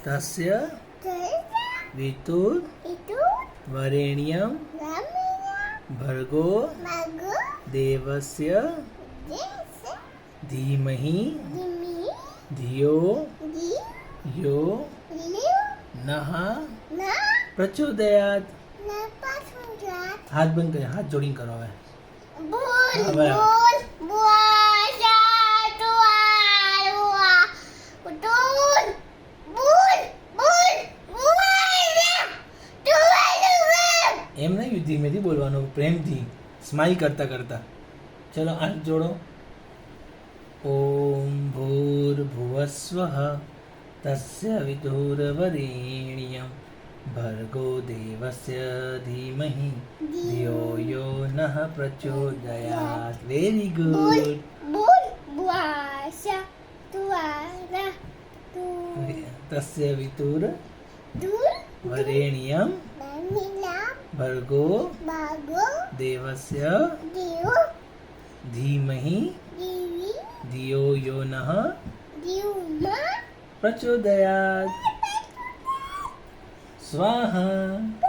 तस्य वितुर वरेण्यं भर्गो देवस्य धीमहि धियो यो नः प्रचोदयात्। हाथ बंद करें, हाथ जोड़िंग करो હવે। એમ નહીં, ધીમેથી બોલવાનું, પ્રેમથી, સ્માઈલ કરતા કરતા। ચલો હાથ જોડો। ઓમ ભૂર્ભુવસ્વઃ તસ્ય વિતુર્વરેણ્યં ભર્ગો દેવસ્ય ધીમહિ ધિયો યો નઃ પ્રચોદયાત। Very good. તસ્ય વિતુર વરેણ્યં ભર્ગો દેવસ્ય ધીમહિ ધિયો યો નઃ પ્રચોદયાત। સ્વાહા।